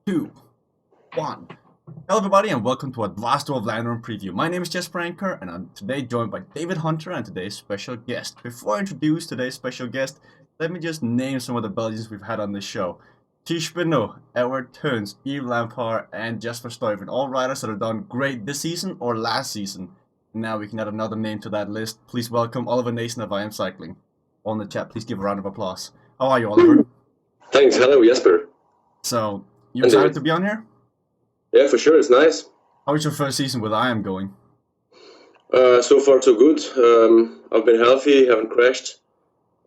two, one. Hello everybody and welcome to a Dwars of Vlaanderen preview. My name is Jesper Anker and I'm today joined by David Hunter and today's special guest. Before I introduce today's special guest, let me just name some of the Belgians we've had on this show. Ties Beno, Edward Teuns, Yves Lampaert and Jasper Stuyven, all riders that have done great this season or last season. Now we can add another name to that list. Please welcome Oliver Naesen of IAM Cycling. On the chat, please give a round of applause. How are you, Oliver? Thanks, hello Jesper. So, you excited to be on here? Yeah, for sure, it's nice. How is your first season with IAM going? So far so good. I've been healthy, haven't crashed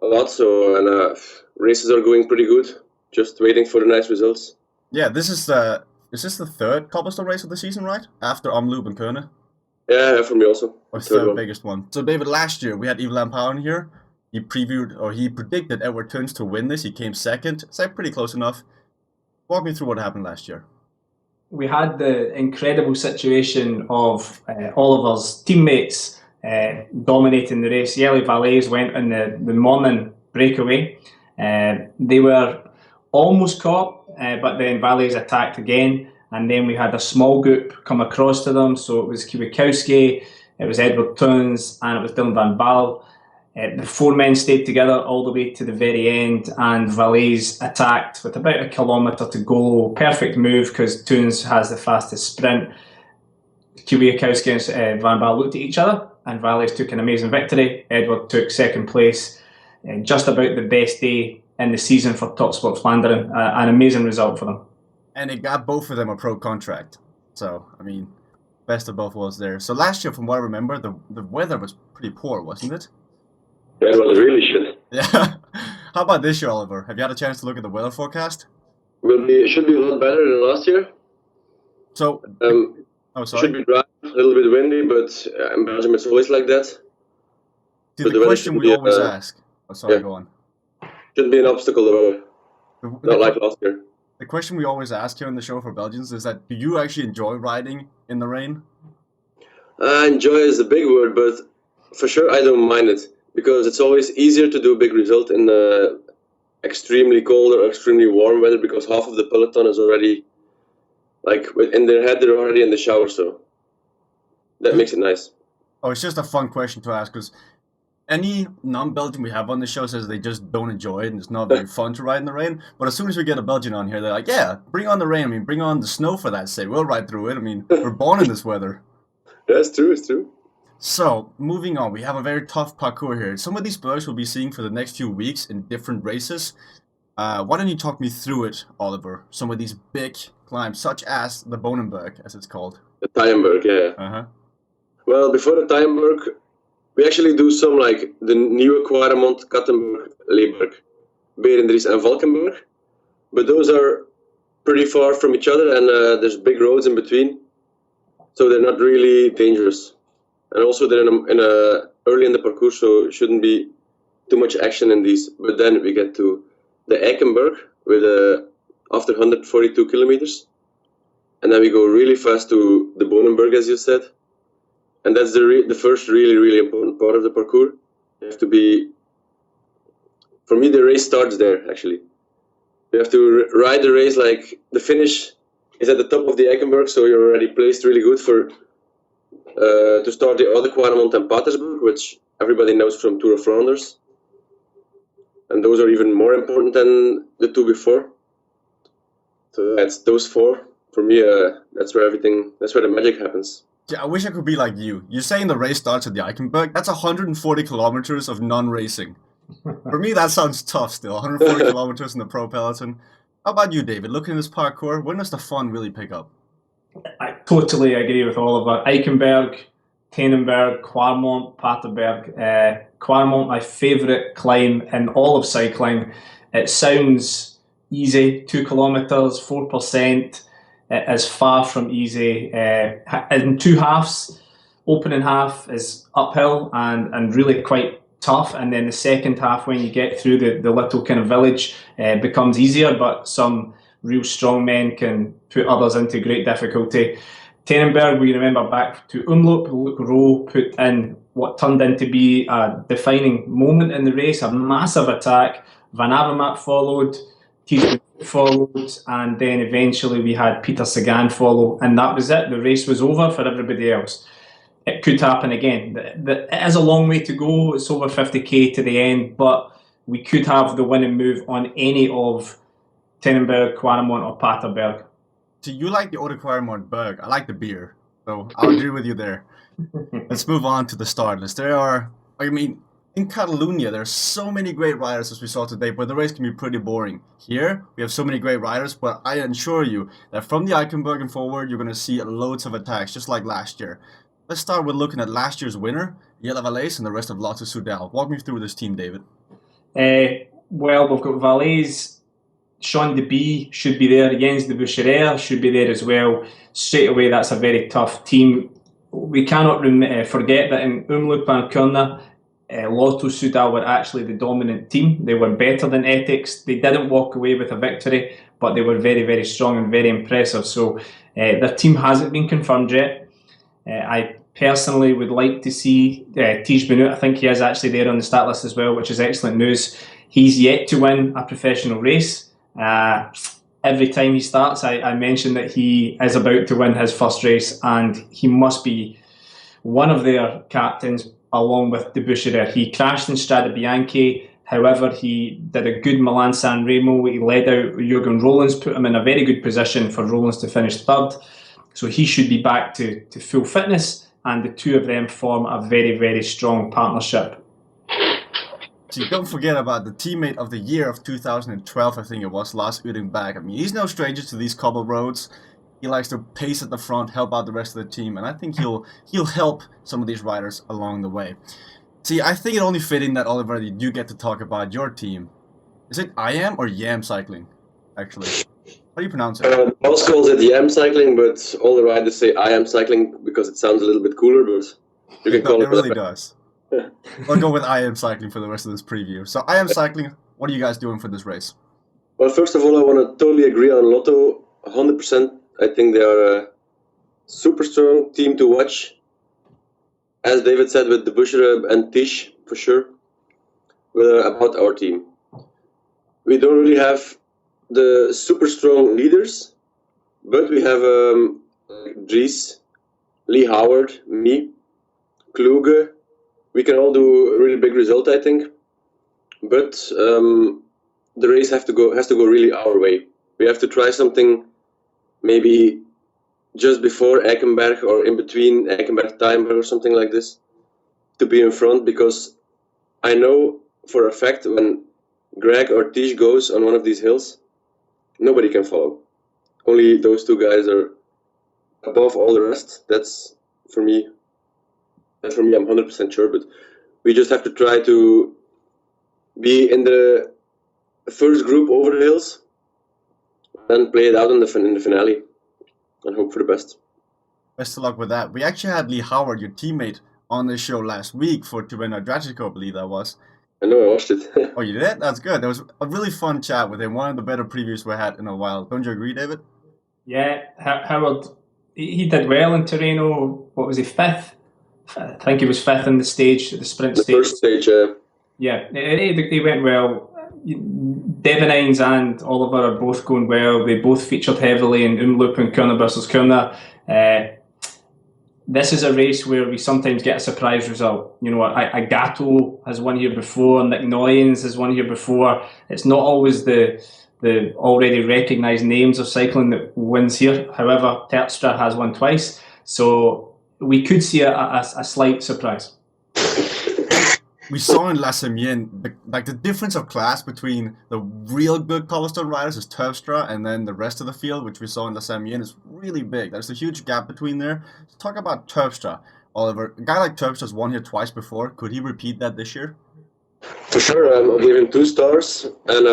a lot, and races are going pretty good. Just waiting for the nice results. Yeah, is this the third cobblestone race of the season, right? After Omloop and Kerne? Yeah, for me also. Or third biggest one. So David, last year we had Yves Lampaert in here. He predicted Edward Teuns to win this. He came second. So pretty close enough. Walk me through what happened last year. We had the incredible situation of Oliver's teammates dominating the race. The early Valets went on the morning breakaway. They were almost caught, but then Valets attacked again. And then we had a small group come across to them. So it was Kwiatkowski, it was Edward Teuns, and it was Dylan van Baal. The four men stayed together all the way to the very end, and Valets attacked with about a kilometre to go. Perfect move because Teuns has the fastest sprint. Kwiatkowski and Van Baal looked at each other, and Valets took an amazing victory. Edward took second place. Just about the best day in the season for Top Sport Vlaanderen. An amazing result for them. And it got both of them a pro contract. So, I mean, best of both worlds there. So last year, from what I remember, the weather was pretty poor, wasn't it? Yeah, it was really shit. Yeah. How about this year, Oliver? Have you had a chance to look at the weather forecast? It should be a lot better than last year. So, sorry. Should be dry, a little bit windy, but in Belgium it's always like that. See, the question we always ask. Oh, sorry, yeah. Go on. Shouldn't be an obstacle, the weather. Not like last year. The question we always ask here on the show for Belgians is that, do you actually enjoy riding in the rain? Enjoy is a big word, but for sure I don't mind it. Because it's always easier to do a big result in extremely cold or extremely warm weather, because half of the peloton is already, like, in their head, they're already in the shower, so that makes it nice. Oh, it's just a fun question to ask, because any non-Belgian we have on the show says they just don't enjoy it and it's not very fun to ride in the rain. But as soon as we get a Belgian on here, they're like, yeah, bring on the rain. I mean, bring on the snow for that sake. We'll ride through it. I mean, we're born in this weather. Yeah, it's true, it's true. So, moving on, we have a very tough parkour here. Some of these birds we'll be seeing for the next few weeks in different races. Why don't you talk me through it, Oliver? Some of these big climbs, such as the Bonenberg, as it's called. The Tyenberg, yeah. Uh-huh. Well, before the Tyenberg, we actually do some like the Nieuwe Quaremont, Kattenberg, Leeberg, Berendries and Valkenburg. But those are pretty far from each other and there's big roads in between. So they're not really dangerous. And also they're early in the parcours, so shouldn't be too much action in these. But then we get to the Eikenberg with after 142 kilometers. And then we go really fast to the Bonenberg, as you said. And that's the first really, really important part of the parkour. You have to be, for me the race starts there actually. You have to ride the race, like the finish is at the top of the Eikenberg, so you're already placed really good for to start the other Quaremont and Patersburg, which everybody knows from Tour of Flanders. And those are even more important than the two before. So that's those four. For me, that's where the magic happens. Yeah, I wish I could be like you. You're saying the race starts at the Eikenberg? That's 140 kilometers of non-racing. For me, that sounds tough still. 140 kilometers in the pro peloton. How about you, David? Looking at this parkour, when does the fun really pick up? I totally agree with Oliver. Eikenberg, Tannenberg, Quaremont, Paterberg. Quaremont, my favourite climb in all of cycling. It sounds easy, 2 kilometres, 4%. It is far from easy. In two halves, opening half is uphill and really quite tough. And then the second half, when you get through the little kind of village, becomes easier, but some real strong men can put others into great difficulty. Tannenberg, we remember back to Omloop, Luc Rowe put in what turned into be a defining moment in the race, a massive attack. Van Avermaet followed, followed, and then eventually we had Peter Sagan follow, and that was it. The race was over for everybody else. It could happen again. It is a long way to go. It's over 50k to the end, but we could have the winning move on any of Tennenberg, Quaremont, or Paterberg. So you like the Eau de Quaremont Berg. I like the beer. So I'll agree with you there. Let's move on to the start list. In Catalonia, there's so many great riders as we saw today, but the race can be pretty boring. Here, we have so many great riders, but I assure you that from the Eichenberg and forward, you're going to see loads of attacks, just like last year. Let's start with looking at last year's winner, Jelle Valais, and the rest of Lotto Soudal. Walk me through this team, David. Well, we've got Valais, Sean de Bie should be there, Jens de Bucherer should be there as well. Straight away, that's a very tough team. We cannot forget that in Omloop and Kuurne, Lotto Soudal were actually the dominant team. They were better than Ethics. They didn't walk away with a victory, but they were very, very strong and very impressive. So their team hasn't been confirmed yet. I personally would like to see Tige Benoit. I think he is actually there on the start list as well, which is excellent news. He's yet to win a professional race. Every time he starts, I mention that he is about to win his first race, and he must be one of their captains along with de Bucherer. He crashed in Strade Bianche. However, he did a good Milan San Remo. He led out Jurgen Roeland's, put him in a very good position for Roeland's to finish third. So he should be back to full fitness, and the two of them form a very, very strong partnership. So don't forget about the teammate of the year of 2012, I think it was, Lars Udenberg. I mean, he's no stranger to these cobble roads. He likes to pace at the front, help out the rest of the team, and I think he'll help some of these riders along the way. See, I think it only fitting that, Oliver, you do get to talk about your team. Is it IAM or IAM Cycling, actually? How do you pronounce it? Most calls it IAM Cycling, but all the riders say IAM Cycling because it sounds a little bit cooler, but you can call it. It really does. I'll go with IAM Cycling for the rest of this preview. So IAM Cycling, what are you guys doing for this race? Well, first of all, I want to totally agree on Lotto, 100%. I think they are a super strong team to watch. As David said, with de Bucherer and Tige, for sure. About our team, we don't really have the super strong leaders, but we have Dries, Lee Howard, me, Kluge. We can all do a really big result, I think. But the race has to go really our way. We have to try something maybe just before Eichenberg or in between Eichenberg Timer or something like this to be in front, because I know for a fact when Greg or Tige goes on one of these hills, nobody can follow. Only those two guys are above all the rest. That's for me, I'm 100% sure, but we just have to try to be in the first group over the hills and play it out in the finale and hope for the best. Best of luck with that. We actually had Lee Howard, your teammate, on the show last week for Tirreno Adriatico, I believe that was. I know, I watched it. Oh, you did? That's good. There was a really fun chat with him. One of the better previews we had in a while. Don't you agree, David? Yeah, Howard, he did well in Tirreno. What was he, fifth? I think he was fifth in the stage, the sprint stage. The first stage, yeah. He went well. Devanines and Oliver are both going well. They both featured heavily in Omloop and Kuurne versus Kuurne. This is a race where we sometimes get a surprise result. You know, Agato has won here before, Nick Noyens has won here before. It's not always the already recognised names of cycling that wins here. However, Terpstra has won twice, so we could see a slight surprise. We saw in La Semienne, the difference of class between the real good cobblestone riders is Terpstra, and then the rest of the field, which we saw in La Semienne, is really big. There's a huge gap between there. Let's talk about Terpstra, Oliver. A guy like Terpstra's won here twice before. Could he repeat that this year? For sure. I'll give him 2 stars, and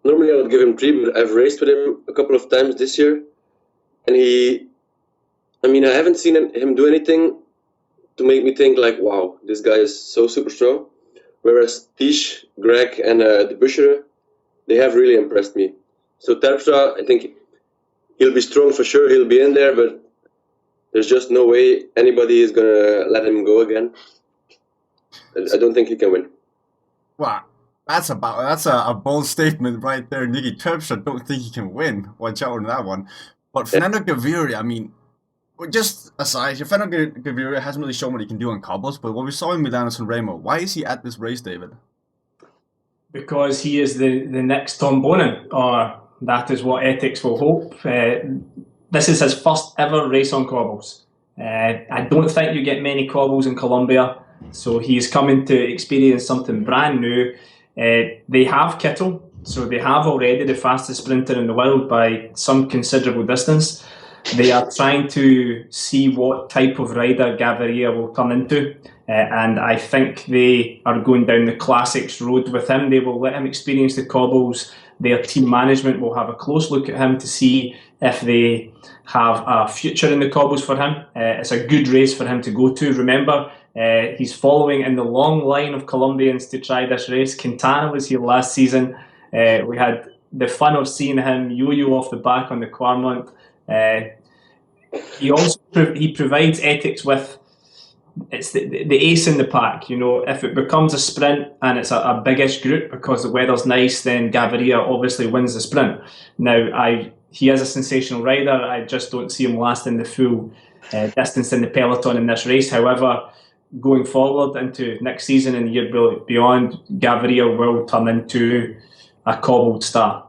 normally I would give him 3, but I've raced with him a couple of times this year, and I haven't seen him do anything to make me think like, wow, this guy is so super strong. Whereas Tige, Greg, and de Bucherer, they have really impressed me. So Terpstra, I think he'll be strong for sure. He'll be in there, but there's just no way anybody is gonna let him go again. I don't think he can win. Wow. That's a bold statement right there. Nicky Terpstra don't think he can win. Watch out on that one. But Yeah. Fernando Gaviria, I mean, just aside, Fernando Gaviria hasn't really shown what he can do on cobbles, but what we saw in Milano San Remo, why is he at this race, David? Because he is the next Tom Bonin, or that is what ethics will hope. This is his first ever race on cobbles. I don't think you get many cobbles in Colombia, so he's coming to experience something brand new. They have Kittel, so they have already the fastest sprinter in the world by some considerable distance. They are trying to see what type of rider Gaviria will turn into. And I think they are going down the classics road with him. They will let him experience the cobbles. Their team management will have a close look at him to see if they have a future in the cobbles for him. It's a good race for him to go to. Remember, he's following in the long line of Colombians to try this race. Quintana was here last season. We had the fun of seeing him yo-yo off the back on the Quarmont. He provides ethics with it's the ace in the pack. You know, if it becomes a sprint and it's a biggish group because the weather's nice, then Gaviria obviously wins the sprint. Now, he is a sensational rider. I just don't see him lasting the full distance in the peloton in this race. However, going forward into next season and the year beyond, Gaviria will turn into a cobbled star.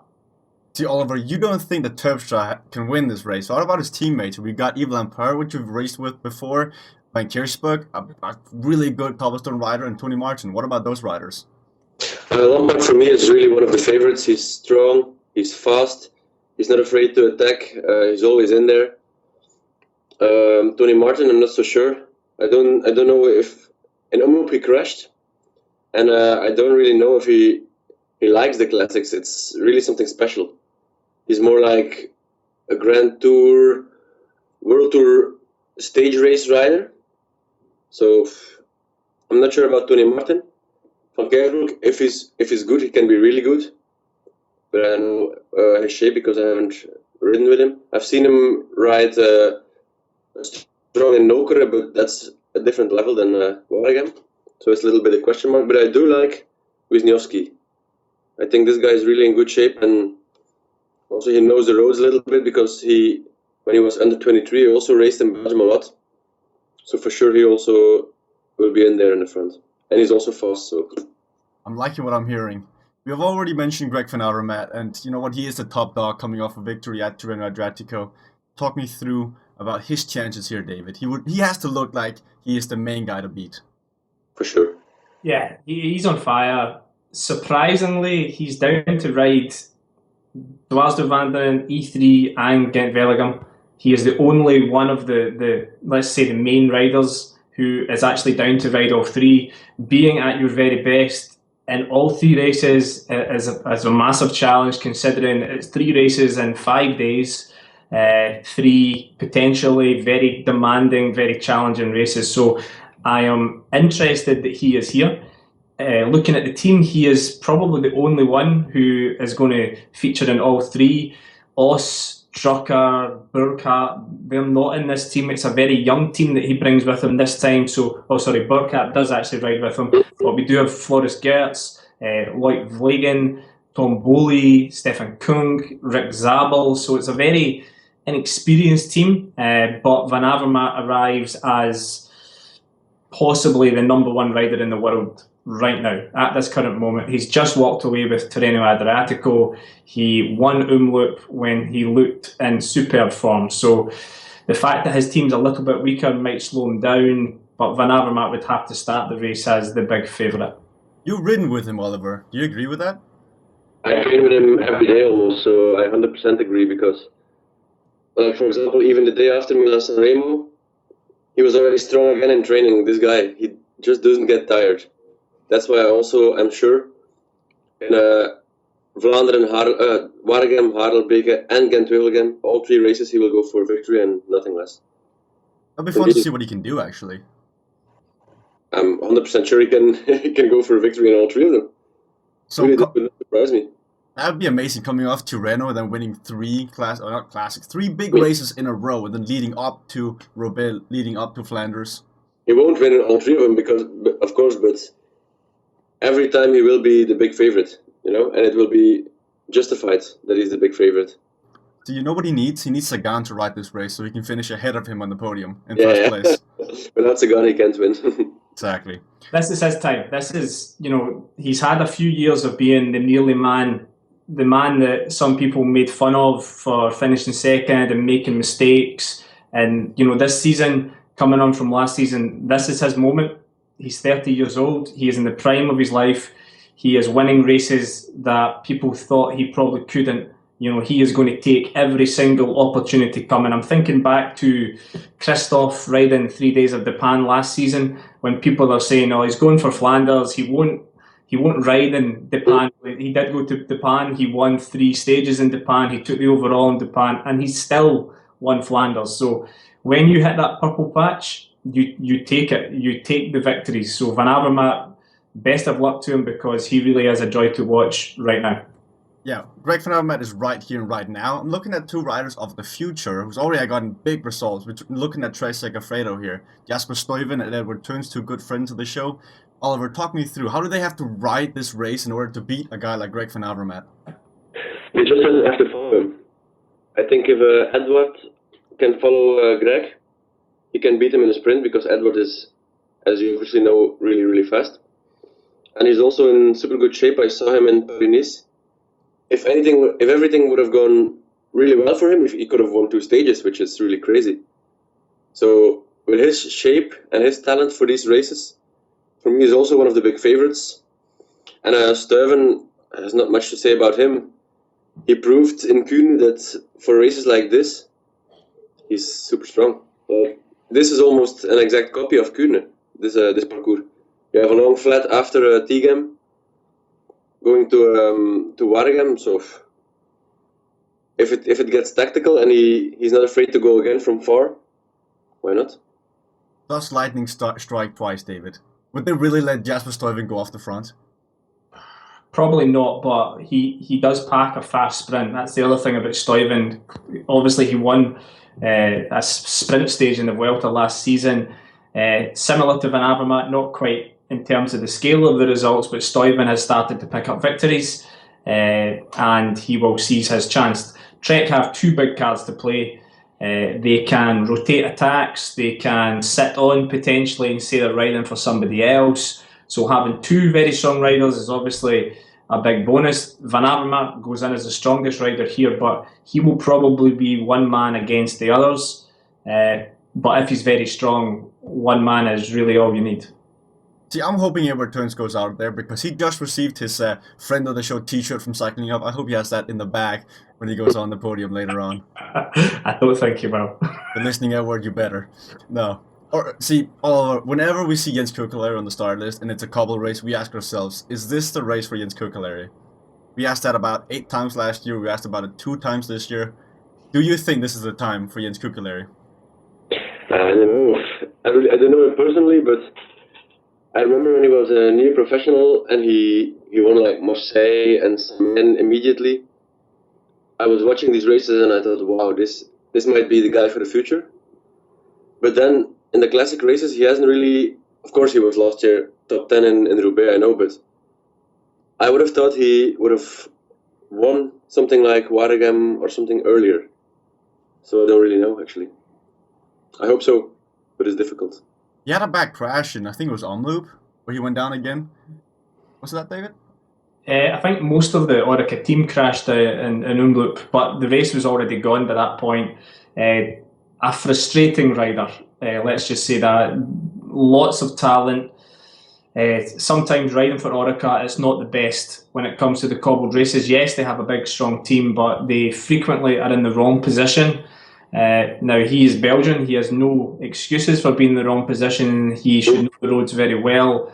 See, Oliver, you don't think that Terpstra can win this race. What about his teammates? We got Yves Lampaert, which we've raced with before, Van Kiersberg, a really good cobblestone rider, and Tony Martin. What about those riders? Lampaert for me is really one of the favorites. He's strong, he's fast, he's not afraid to attack, he's always in there. Tony Martin, I'm not so sure. I don't know if in Omloop he crashed, and I don't really know if he likes the classics. It's really something special. He's more like a Grand Tour, World Tour stage race rider. So I'm not sure about Tony Martin. Van Cairol, if he's good, he can be really good. But I know his shape because I haven't ridden with him. I've seen him ride strong in Nokere, but that's a different level than Waregem. So it's a little bit a question mark. But I do like Wisniewski. I think this guy is really in good shape, and also he knows the roads a little bit because when he was under 23, he also raced in Belgium a lot. So for sure, he also will be in there in the front, and he's also fast. So I'm liking what I'm hearing. We have already mentioned Greg van Avermaet, and you know what? He is the top dog coming off a victory at Tirreno Adriatico. Talk me through about his chances here, David. He has to look like he is the main guy to beat. For sure. Yeah, he's on fire. Surprisingly, he's down to ride Dwars, Vlaanderen, E3 and Gent-Wevelgem. He is the only one of the let's say the main riders who is actually down to ride all three. Being at your very best in all three races is a massive challenge, considering it's 3 races in 5 days, 3 potentially very demanding, very challenging races. So I am interested that he is here. Looking at the team, he is probably the only one who is going to feature in all 3. Os, Trucker, Burkhardt, they're not in this team. It's a very young team that he brings with him this time. Burkhardt does actually ride with him. But we do have Floris Gertz, Loic Vlegen, Tom Boley, Stefan Kung, Rick Zabel. So it's a very inexperienced team. But Van Avermaet arrives as possibly the number 1 rider in the world right now, at this current moment. He's just walked away with Tirreno Adriatico. He won Omloop when he looked in superb form. So the fact that his team's a little bit weaker might slow him down, but Van Avermaet would have to start the race as the big favourite. You've ridden with him, Oliver. Do you agree with that? I train with him every day almost, so I 100% agree because, for example, even the day after Milan San Remo, he was already strong again in training. This guy, he just doesn't get tired. That's why I'm sure, in Vlaanderen, Waregem, Harelbeke, and Gent-Wevelgem, all 3 races he will go for victory and nothing less. It'll be fun to see what he can do, actually. I'm 100% sure he can go for a victory in all 3 of them. So really, that would not surprise me. That would be amazing, coming off Tirreno and then winning 3 big races in a row, and then leading up to Roubaix, leading up to Flanders. He won't win in all 3 of them because, of course, but every time he will be the big favorite, and it will be justified that he's the big favorite. Do you know what he needs? He needs Sagan to ride this race so he can finish ahead of him on the podium in first place. Without Sagan, he can't win. Exactly. This is his time. This is, he's had a few years of being the man that some people made fun of for finishing second and making mistakes. And, this season, coming on from last season, this is his moment. He's 30 years old. He is in the prime of his life. He is winning races that people thought he probably couldn't. He is going to take every single opportunity coming. I'm thinking back to Christophe riding 3 days of Japan last season when people are saying, "Oh, he's going for Flanders. He won't ride in Japan." He did go to Japan. He won 3 stages in Japan. He took the overall in Japan, and he still won Flanders. So when you hit that purple patch, you take it. You take the victories. So Van Avermaet, best of luck to him because he really is a joy to watch right now. Yeah, Greg Van Avermaet is right here and right now. I'm looking at 2 riders of the future who's already gotten big results. We're looking at Trey Segafredo here. Jasper Stuyven and Edward Theuns, 2 good friends of the show. Oliver, talk me through. How do they have to ride this race in order to beat a guy like Greg Van Avermaet? They just have to follow him. I think if Edward can follow Greg, he can beat him in a sprint because Edward is, as you obviously know, really, really fast. And he's also in super good shape. I saw him in Paris-Nice. If everything would have gone really well for him, he could have won 2 stages, which is really crazy. So with his shape and his talent for these races, for me, he's also one of the big favorites. And Stuyven has not much to say about him. He proved in Kuhn that for races like this, he's super strong. This is almost an exact copy of Kuhn, this parkour. You have a long flat after Tighem, going to Waregem. So if it gets tactical and he's not afraid to go again from far, why not? Does lightning strike twice, David? Would they really let Jasper Stuyven go off the front? Probably not, but he does pack a fast sprint. That's the other thing about Stuyven. Obviously, he won a sprint stage in the Vuelta last season. Similar to Van Avermaet, not quite in terms of the scale of the results, but Stuyven has started to pick up victories and he will seize his chance. Trek have 2 big cards to play. They can rotate attacks, they can sit on potentially and say they're riding for somebody else. So having 2 very strong riders is obviously a big bonus. Van Avermaet goes in as the strongest rider here, but he will probably be one man against the others. But if he's very strong, one man is really all you need. See, I'm hoping Edward Theuns goes out there because he just received his friend of the show t-shirt from Cycling Up. I hope he has that in the bag when he goes on the podium later on. I don't think he will. You're listening, Edward, you better. No. Or see, whenever we see Jens Kukeleri on the start list and it's a cobble race, we ask ourselves, is this the race for Jens Kukeleri? We asked that about 8 times last year. We asked about it 2 times this year. Do you think this is the time for Jens Kukeleri? I don't know. I don't know him personally, but I remember when he was a near professional and he won like Marseille and Saint immediately. I was watching these races and I thought, wow, this might be the guy for the future. But then in the classic races, he hasn't really. Of course, he was last year top 10 in Roubaix, I know, but I would have thought he would have won something like Waregem or something earlier. So I don't really know, actually. I hope so, but it's difficult. He had a bad crash in, I think it was Omloop, where he went down again. Was that, David? I think most of the Orica team crashed in Omloop, but the race was already gone by that point. A frustrating rider, let's just say that. Lots of talent. Sometimes riding for Orica, it's not the best when it comes to the cobbled races. Yes, they have a big, strong team, but they frequently are in the wrong position. Now, he is Belgian. He has no excuses for being in the wrong position. He should know the roads very well.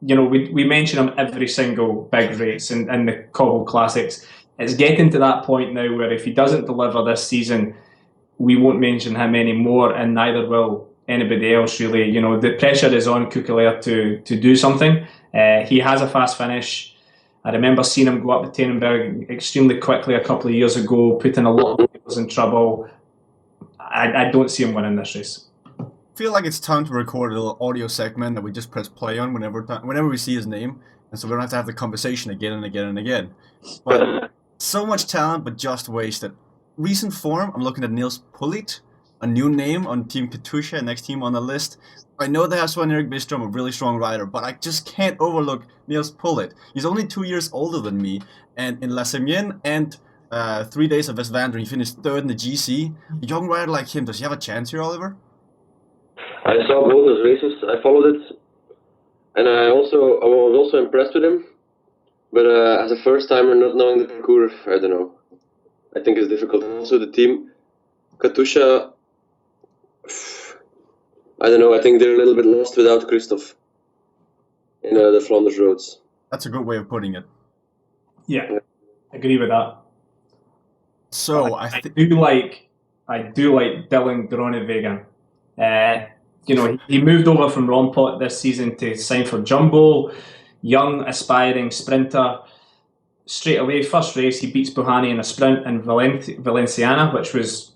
We mention him every single big race in the cobble classics. It's getting to that point now where if he doesn't deliver this season, we won't mention him anymore, and neither will anybody else, really. The pressure is on Kukeleri to do something. He has a fast finish. I remember seeing him go up to Tannenberg extremely quickly a couple of years ago, putting a lot of players in trouble. I don't see him winning this race. feel like it's time to record a little audio segment that we just press play on whenever we see his name, and so we don't have to have the conversation again and again and again. But so much talent, but just wasted. Recent form, I'm looking at Niels Pullit, a new name on Team Katusha, next team on the list. I know they have Sven-Erik Bistrom, a really strong rider, but I just can't overlook Niels Pullit. He's only 2 years older than me, and in La Semienne and 3 days of Vlaanderen, he finished third in the GC. A young rider like him, does he have a chance here, Oliver? I saw both those races. I followed it, and I was also impressed with him. But as a first timer, not knowing the parkour, I don't know. I think it's difficult. And also the team, Katusha, I don't know. I think they're a little bit lost without Christophe in the Flanders roads. That's a good way of putting it. Yeah, agree with that. So I do like Dylan Groenewegen. He moved over from Rompot this season to sign for Jumbo. Young, aspiring sprinter. Straight away, first race, he beats Buhani in a sprint in Valenciana, which was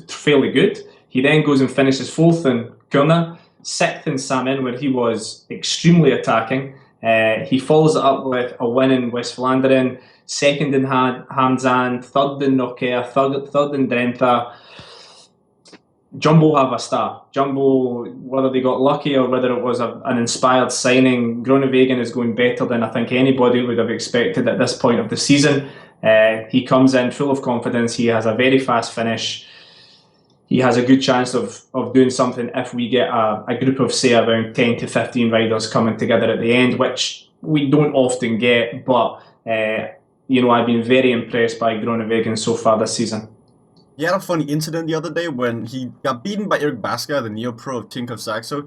fairly good. He then goes and finishes fourth in Kuurne, sixth in Samin, where he was extremely attacking. He follows it up with a win in West Vlaanderen, second in Hamzaan, third in Nokia, third in Drenthe. Jumbo have a star. Jumbo, whether they got lucky or whether it was an inspired signing, Groenewegen is going better than I think anybody would have expected at this point of the season. He comes in full of confidence. He has a very fast finish. He has a good chance of doing something if we get a group of, say, around 10 to 15 riders coming together at the end, which we don't often get. But, I've been very impressed by Groenewegen so far this season. He had a funny incident the other day when he got beaten by Erik Baska, the neo-pro of Tinkoff Saxo.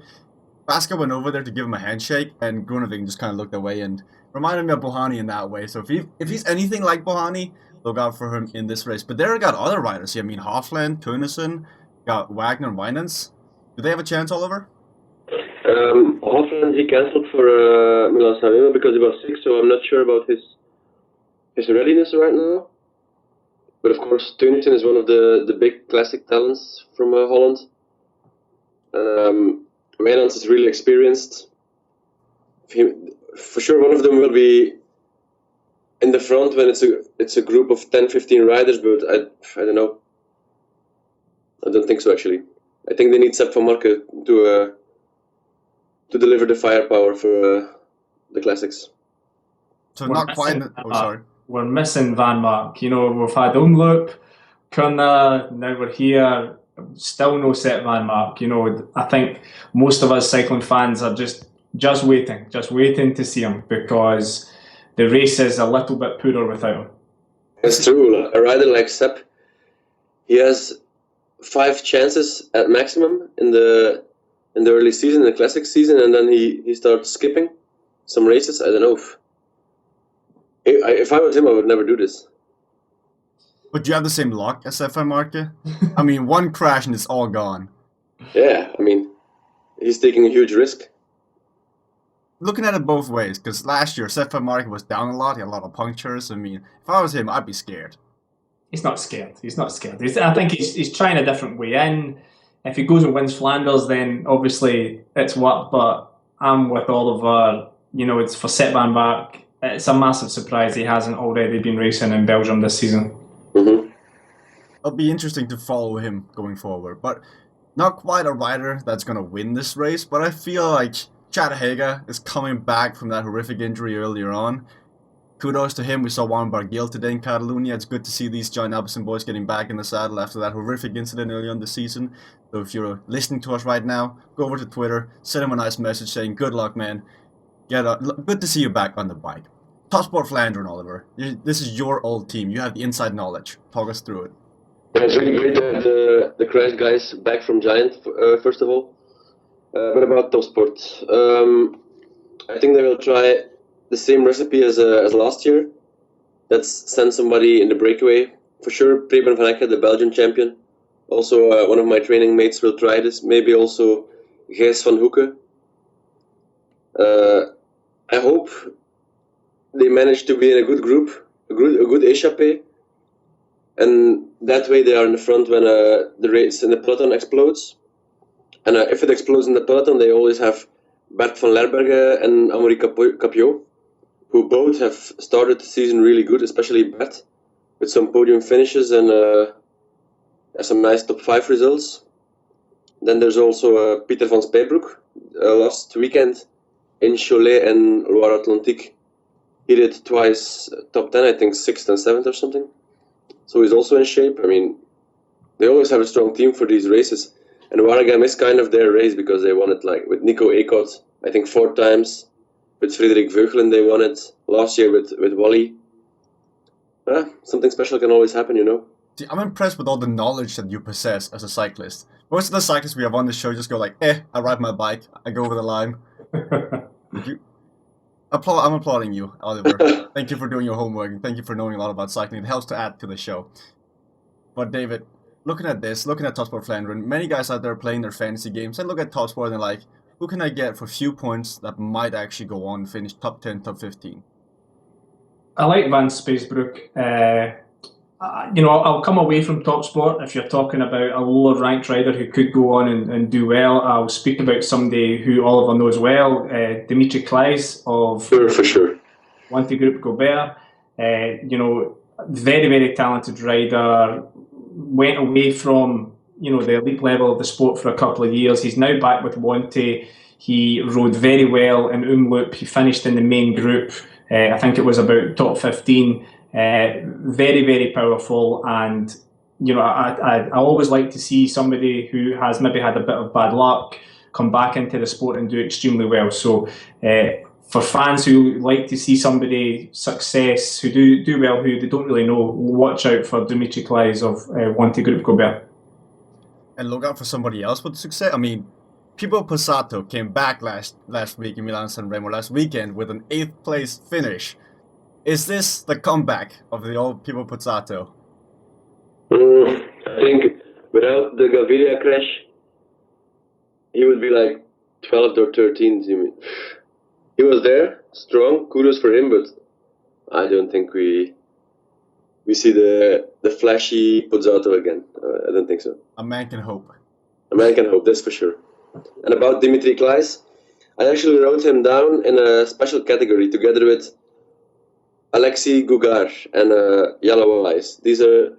Baska went over there to give him a handshake, and Groenewegen just kind of looked away and reminded me of Buhani in that way. So if he's anything like Buhani, look out for him in this race. But there got other riders here. I mean, Hofland, Teunissen, got Wagner, Wijnands. Do they have a chance, Oliver? Hofland, he cancelled for Milan-San because he was sick, so I'm not sure about his readiness right now. But of course, Teunissen is one of the big classic talents from Holland. Wijnands is really experienced. For sure, one of them will be in the front when it's a group of 10-15 riders, but I don't know. I don't think so, actually. I think they need Sepp van Marken to deliver the firepower for the classics. So not quite. Sorry. We're missing Van Mark. We've had Omloop, Kuurne, now we're here. Still no Sepp Van Mark. I think most of us cycling fans are just waiting to see him because the race is a little bit poorer without him. It's true. A rider like Sepp, he has 5 chances at maximum in the early season, in the classic season, and then he starts skipping some races. I don't know. If I was him, I would never do this. But you have the same luck as Sepp van Marken? I mean, one crash and it's all gone. Yeah, I mean, he's taking a huge risk. Looking at it both ways, because last year Sepp van Marken was down a lot, he had a lot of punctures. I mean, if I was him, I'd be scared. He's not scared. I think he's trying a different way in. If he goes and wins Flanders, then obviously it's work, but I'm with Oliver. It's for Sepp van Marken. It's a massive surprise he hasn't already been racing in Belgium this season. Mm-hmm. It'll be interesting to follow him going forward, but not quite a rider that's going to win this race, but I feel like Chad Haga is coming back from that horrific injury earlier on. Kudos to him. We saw Juan Barguil today in Catalonia. It's good to see these John Albertson boys getting back in the saddle after that horrific incident early on the season. So if you're listening to us right now, go over to Twitter, send him a nice message saying, good luck, man. Good to see you back on the bike. Topsport Vlaanderen, Oliver. This is your old team. You have the inside knowledge. Talk us through it. Yeah, it's really great to have the Crash guys back from Giant, first of all. But about Topsport, I think they will try the same recipe as last year. Let's send somebody in the breakaway. For sure, Preben van Ecke, the Belgian champion. Also, one of my training mates will try this. Maybe also Gijs van Hoeken. I hope they manage to be in a good group, a good échappée, and that way they are in the front when the race in the peloton explodes. And if it explodes in the peloton, they always have Bert van Lerbergen and Amaury Capiot, who both have started the season really good, especially Bert, with some podium finishes and some nice top 5 results. Then there's also Pieter van Spijbroek. Last weekend in Cholet and Loire-Atlantique, he did twice top 10, I think 6th and 7th or something. So he's also in shape. I mean, they always have a strong team for these races. And Waregem is kind of their race because they won it like with Nico Eekhout, I think 4 times. With Frederik Veugelen they won it. Last year with Wally. Something special can always happen, you know. See, I'm impressed with all the knowledge that you possess as a cyclist. Most of the cyclists we have on the show just go like, I ride my bike, I go over the line. I'm applauding you, Oliver. Thank you for doing your homework, and thank you for knowing a lot about cycling. It helps to add to the show. But David, looking at Topsport Vlaanderen, many guys out there playing their fantasy games, and look at Topsport and they're like, who can I get for few points that might actually go on and finish top 10, top 15? I like Van Spijsbroek. I'll come away from Topsport if you're talking about a lower ranked rider who could go on and do well. I'll speak about somebody who Oliver knows well, Dimitri Klaes of For sure. Wanty-Group Gobert. Very, very talented rider. Went away from the elite level of the sport for a couple of years. He's now back with Wanty. He rode very well in Omloop. He finished in the main group. I think it was about top 15. Very, very powerful, and I always like to see somebody who has maybe had a bit of bad luck come back into the sport and do extremely well. So for fans who like to see somebody success, who do well, who they don't really know, watch out for Dimitri Klaes of Wanty-Group Gobert. And look out for somebody else with success. I mean, Pipo Pozzato came back last week in Milan-San Remo last weekend with an 8th place finish. Is this the comeback of the old Pipo Pozzato? I think without the Gaviria crash, he would be like 12th or 13th. He was there, strong, kudos for him, but I don't think we see the flashy Pozzato again. I don't think so. A man can hope. A man can hope, that's for sure. And about Dimitri Klaes, I actually wrote him down in a special category together with Alexei Gugar and Yellow Eyes. These are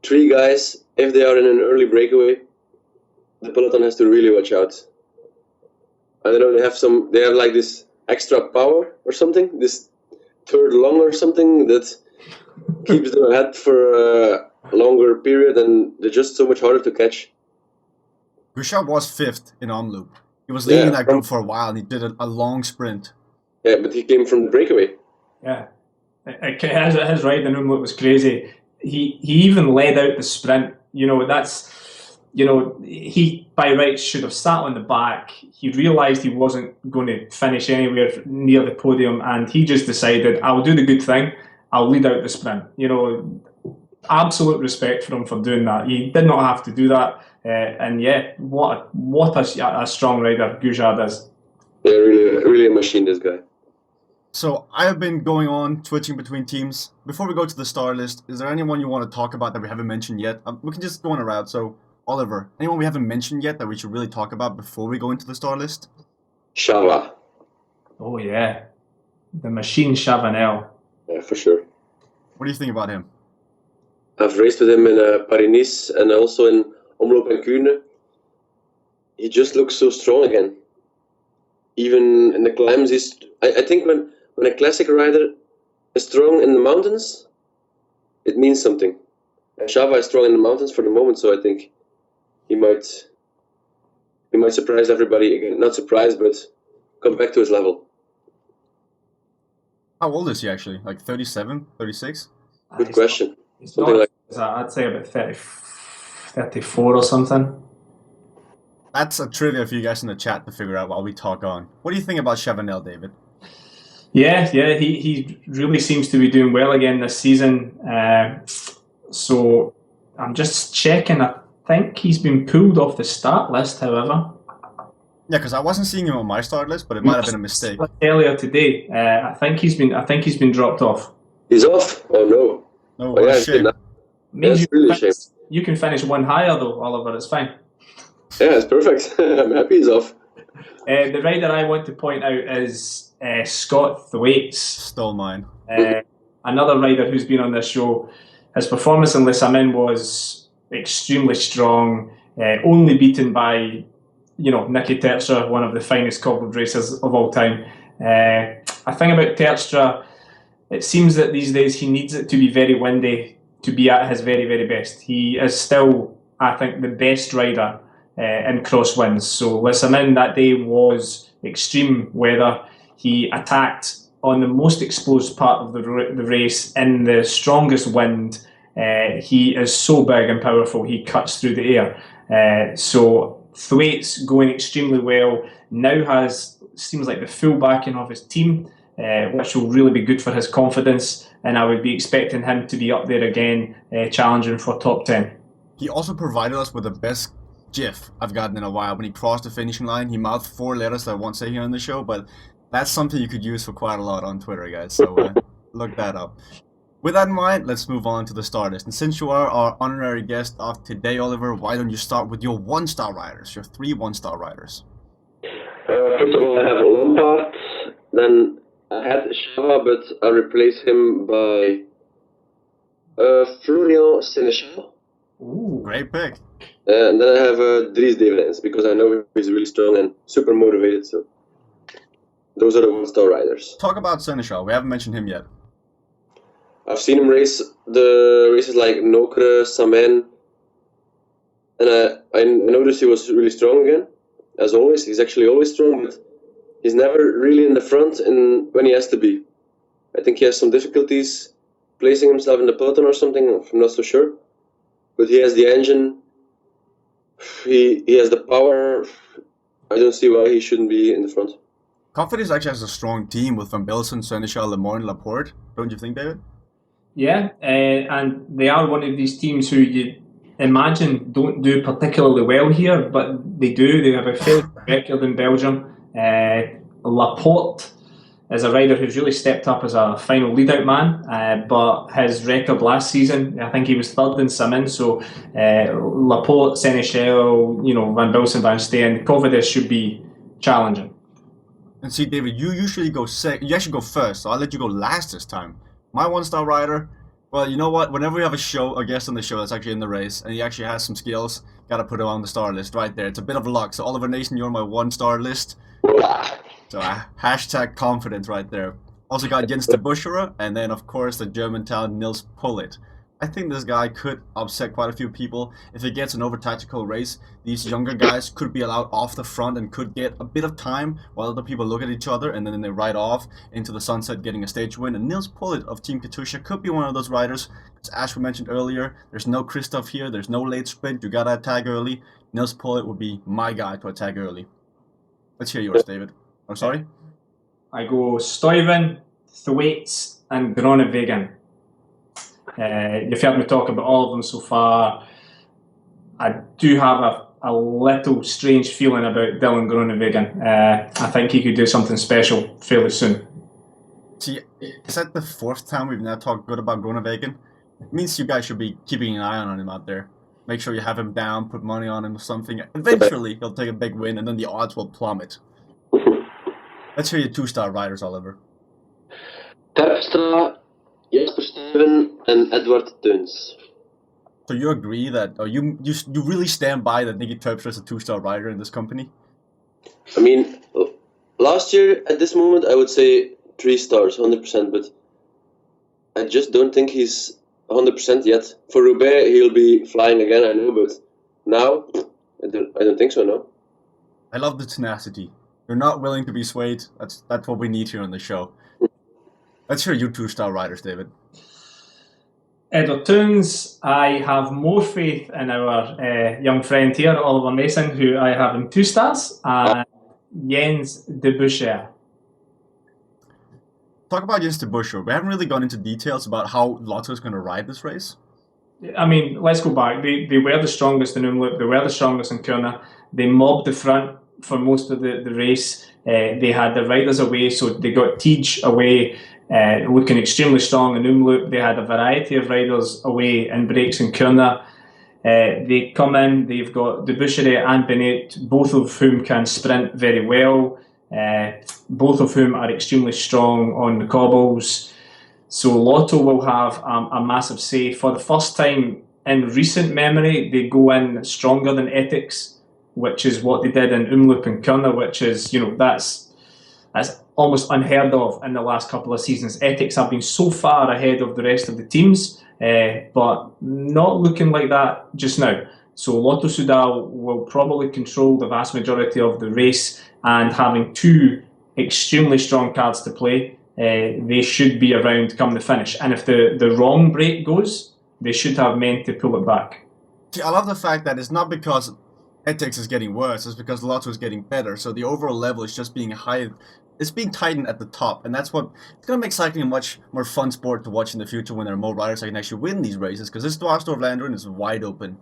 3 guys. If they are in an early breakaway, the peloton has to really watch out. I don't know, they have like this extra power or something, this third lung or something that keeps them ahead for a longer period, and they're just so much harder to catch. Gugar was 5th in Omloop. He was leading that group for a while, and he did a long sprint. Yeah, but he came from the breakaway. Yeah. His ride in Omloop was crazy. He even led out the sprint. He by rights should have sat on the back. He realised he wasn't going to finish anywhere near the podium, and he just decided, I'll do the good thing. I'll lead out the sprint. Absolute respect for him for doing that. He did not have to do that. What a strong rider Gujar is. Yeah, really a machine, this guy. So I have been going on, switching between teams. Before we go to the star list, is there anyone you want to talk about that we haven't mentioned yet? We can just go on a route. So, Oliver, anyone we haven't mentioned yet that we should really talk about before we go into the star list? Shava. Oh, yeah. The machine Chavanel. Yeah, for sure. What do you think about him? I've raced with him in Paris-Nice and also in Omloop and Kuurne. He just looks so strong again. Even in the climbs, I think when a classic rider is strong in the mountains, it means something. And Shava is strong in the mountains for the moment, so I think he might surprise everybody again. Not surprise, but come back to his level. How old is he actually? Like 37, 36? Good question. I'd say about 34 or something. That's a trivia for you guys in the chat to figure out while we talk on. What do you think about Chavanel, David? Yeah, he really seems to be doing well again this season. So I'm just checking. I think he's been pulled off the start list, however. Yeah, because I wasn't seeing him on my start list, but it might have been a mistake. Earlier today, I think he's been dropped off. He's off? Oh no. No, what a shame. Means That's really a shame. you can finish one higher though, Oliver. It's fine. Yeah, it's perfect. I'm happy he's off. The rider I want to point out is Scott Thwaites. Stole mine. Another rider who's been on this show. His performance in Les Amin was extremely strong, only beaten by, Nicky Terpstra, one of the finest cobbled racers of all time. I think about Terpstra, it seems that these days he needs it to be very windy to be at his very, very best. He is still, I think, the best rider in crosswinds. So Les Amin that day was extreme weather. He attacked on the most exposed part of the race in the strongest wind. He is so big and powerful, he cuts through the air. So Thwaites going extremely well, now seems like the full backing of his team, which will really be good for his confidence, and I would be expecting him to be up there again, challenging for top 10. He also provided us with the best GIF I've gotten in a while. When he crossed the finishing line, he mouthed 4 letters that I won't say here on the show, but that's something you could use for quite a lot on Twitter, guys, so look that up. With that in mind, let's move on to the star list. And since you are our honorary guest of today, Oliver, why don't you start with your 1-star riders, your 3 1-star riders? First of all, I have Lampard. Then I had Shava, but I replaced him by Florian Seneschal. Ooh, great pick. And then I have Dries Develens, because I know he's really strong and super motivated. So those are the 1-star riders. Talk about Seneschal. We haven't mentioned him yet. I've seen him race the races like Nokere, Samen, and I noticed he was really strong again. As always, he's actually always strong, but he's never really in the front when he has to be. I think he has some difficulties placing himself in the peloton or something, I'm not so sure. But he has the engine, he has the power. I don't see why he shouldn't be in the front. Confidence actually has a strong team with Van Bilsen, Seneschal, Lemoyne, Laporte. Don't you think, David? Yeah, and they are one of these teams who you imagine don't do particularly well here, but they do. They have a fair record in Belgium. Laporte is a rider who's really stepped up as a final lead-out man, but his record last season, I think he was third in Samin, so Laporte, Seneschal, Van Bilsen, Van Steen, Cavendish should be challenging. And see, David, you usually go you actually go first, so I'll let you go last this time. My 1-star rider, well, you know what? Whenever we have a guest on the show that's actually in the race, and he actually has some skills, gotta put him on the star list right there. It's a bit of luck. So Oliver Naesen, you're on my 1-star list. So hashtag confidence right there. Also got Jens de Buschera, and then of course the German talent Nils Pullit. I think this guy could upset quite a few people. If it gets an over-tactical race, these younger guys could be allowed off the front and could get a bit of time while other people look at each other, and then they ride off into the sunset getting a stage win. And Nils Pullit of Team Katusha could be one of those riders. As Ash mentioned earlier, there's no Christoph here, there's no late sprint, you gotta attack early. Nils Pullit would be my guy to attack early. Let's hear yours, David. I'm sorry? I go Stuyven, Thwaites, and Groenewegen. You've heard me talk about all of them so far. I do have a little strange feeling about Dylan Groenewegen. I think he could do something special fairly soon. See, is that the 4th time we've now talked good about Groenewegen? It means you guys should be keeping an eye on him out there. Make sure you have him down, put money on him or something. Eventually, he'll take a big win, and then the odds will plummet. Let's hear your 2-star riders, Oliver. Terpstra, Jesper Steven, and Edward Teuns. So you agree that, or you really stand by that Nicky Terpstra is a 2-star rider in this company? I mean, last year at this moment I would say 3 stars, 100%, but I just don't think he's 100% yet. For Roubaix he'll be flying again, I know, but now I don't think so. No. I love the tenacity. You're not willing to be swayed. That's what we need here on the show. Let's hear you 2-star riders, David. Edward Teuns, I have more faith in our young friend here, Oliver Naesen, who I have in 2 stars, and Jens de Buschera. Talk about Jens de Buschera. We haven't really gone into details about how Lotto is going to ride this race. I mean, let's go back. They were the strongest in Umloop. They were the strongest in Kuurne. They mobbed the front for most of the race. They had the riders away, so they got Tej away, looking extremely strong in Umloop. They had a variety of riders away in breaks in Kuurne. They come in, they've got Debusschere and Benoot, both of whom can sprint very well, both of whom are extremely strong on the cobbles. So Lotto will have a massive say. For the first time in recent memory, they go in stronger than Ethics, which is what they did in Umloop and Kurna, which is, that's almost unheard of in the last couple of seasons. Ethics have been so far ahead of the rest of the teams, but not looking like that just now. So Lotto Soudal will probably control the vast majority of the race, and having two extremely strong cards to play, they should be around come the finish. And if the wrong break goes, they should have men to pull it back. See, I love the fact that it's not because Ethics is getting worse, it's because Lotto is getting better. So the overall level is just being high. It's being tightened at the top, and that's what it's going to make cycling a much more fun sport to watch in the future when there are more riders that can actually win these races, because this Dwars of Vlaanderen is wide open.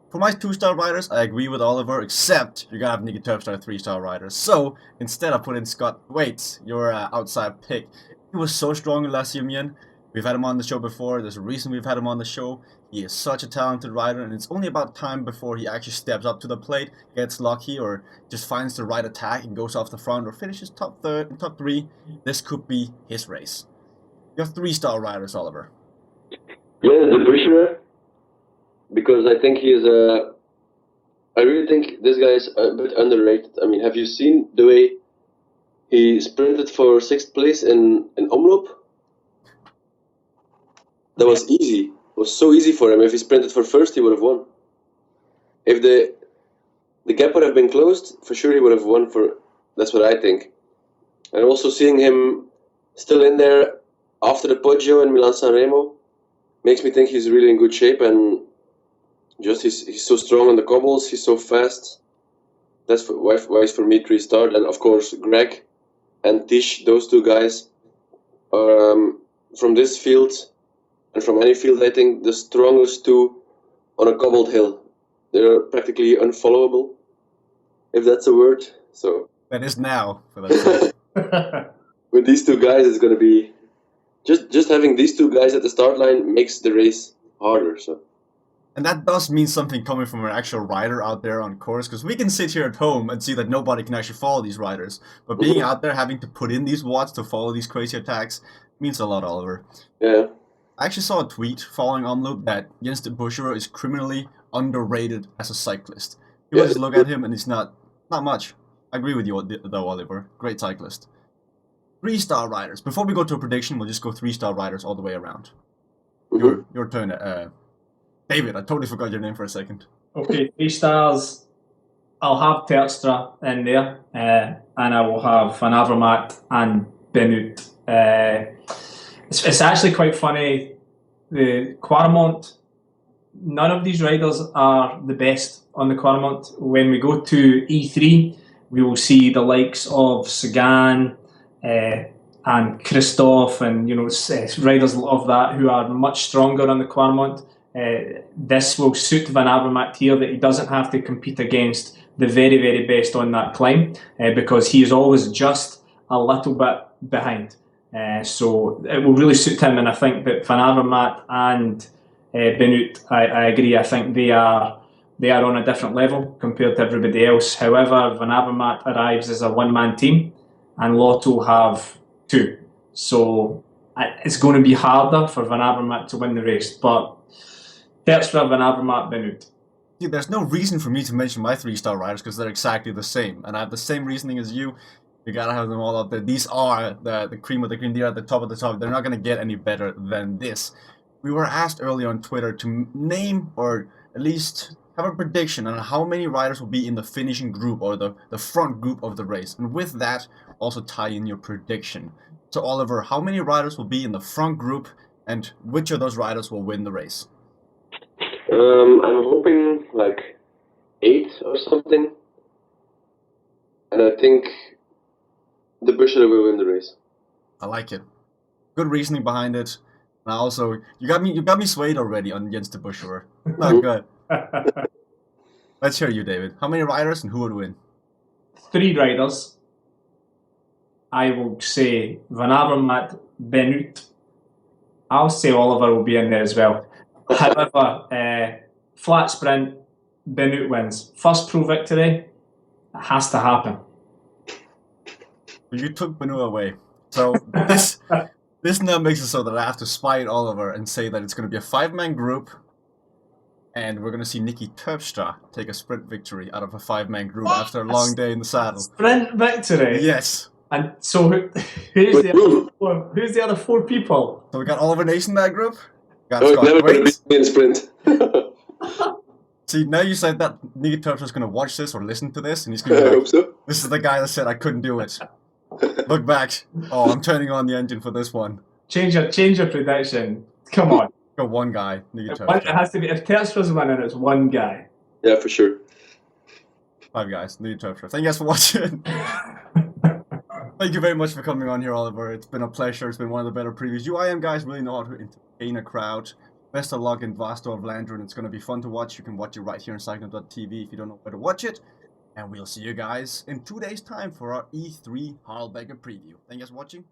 For my 2-star riders, I agree with Oliver, except you're going to have Nicky Terpstra 3-star riders. So instead I put in Scott Waits, your outside pick. He was so strong in La Simeon. We've had him on the show before. There's a reason we've had him on the show. He is such a talented rider, and it's only about time before he actually steps up to the plate, gets lucky, or just finds the right attack and goes off the front, or finishes top 3. This could be his race. You have 3-star riders, Oliver. Yeah, the Busher, because I think he is I really think this guy is a bit underrated. I mean, have you seen the way he sprinted for 6th place in Omloop? That was easy. It was so easy for him. If he sprinted for 1st, he would have won. If the gap would have been closed, for sure he would have won. That's what I think. And also seeing him still in there after the Poggio in Milan-San Remo makes me think he's really in good shape, and just he's so strong on the cobbles. He's so fast. That's why he's for me 3-star. And of course Greg and Tish, those two guys, from this field. And from any field, I think the strongest two on a cobbled hill. They're practically unfollowable, if that's a word. So that is now. For that with these two guys, it's going to be just having these two guys at the start line makes the race harder. So. And that does mean something coming from an actual rider out there on course, because we can sit here at home and see that nobody can actually follow these riders. But being out there, having to put in these watts to follow these crazy attacks means a lot, Oliver. Yeah. I actually saw a tweet following Omloop that Jens de Buschero is criminally underrated as a cyclist. You just look at him and he's not much. I agree with you though, Oliver. Great cyclist. 3-star riders. Before we go to a prediction, we'll just go 3-star riders all the way around. Your turn, David. I totally forgot your name for a second. Okay, 3 stars. I'll have Terpstra in there, and I will have an Avermaet and Benoot. It's actually quite funny. The Quaremont, none of these riders are the best on the Quaremont. When we go to E3, we will see the likes of Sagan and Christophe and riders of that who are much stronger on the Quaremont. This will suit Van Avermaet here, that he doesn't have to compete against the very, very best on that climb, because he is always just a little bit behind. So it will really suit him, and I think that Van Avermaet and Benoot, I agree. I think they are on a different level compared to everybody else. However, Van Avermaet arrives as a one-man team, and Lotto have 2. So it's going to be harder for Van Avermaet to win the race. But Terpstra, Van Avermaet, Benoot. Yeah, there's no reason for me to mention my 3-star riders because they're exactly the same, and I have the same reasoning as you. You gotta have them all up there. These are the cream of the cream. They're at the top of the top. They're not gonna get any better than this. We were asked earlier on Twitter to name, or at least have a prediction on how many riders will be in the finishing group, or the front group of the race. And with that, also tie in your prediction. So Oliver, how many riders will be in the front group, and which of those riders will win the race? I'm hoping like 8 or something. And I think the Busher will win the race. I like it. Good reasoning behind it. And also, you got me swayed already on Jens de Buschero. Not good. Let's hear you, David. How many riders and who would win? 3 riders. I will say Van Avermaet, Benoot. I'll say Oliver will be in there as well. However, flat sprint, Benoot wins. First pro victory, it has to happen. You took Benoit away. So this now makes it so that I have to spite Oliver and say that it's going to be a 5-man group, and we're going to see Nicky Terpstra take a sprint victory out of a 5-man group after a long day in the saddle. Sprint victory? Yes. And so who's the other 4 people? So we got Oliver Naesen in that group. Got Oh, Scott never going to Waits. be in sprint. See, now you said that Nicky Terpstra's going to watch this or listen to this, and he's I going to be hope like, so. this is the guy that said I couldn't do it. Look back. Oh, I'm turning on the engine for this one. Change your prediction. Come on. Go one guy, Nicky It Terpstra. has to be, if Terpstra's winning, it's one guy. Yeah, for sure. 5 guys, Nicky Terpstra. Thank you guys for watching. Thank you very much for coming on here, Oliver. It's been a pleasure. It's been one of the better previews. You IAM guys really know how to entertain a crowd. Best of luck in Dwars, Vlaanderen. It's going to be fun to watch. You can watch it right here on cycling.tv if you don't know where to watch it. And we'll see you guys in 2 days' time for our E3 Harlberger preview. Thank you guys for watching.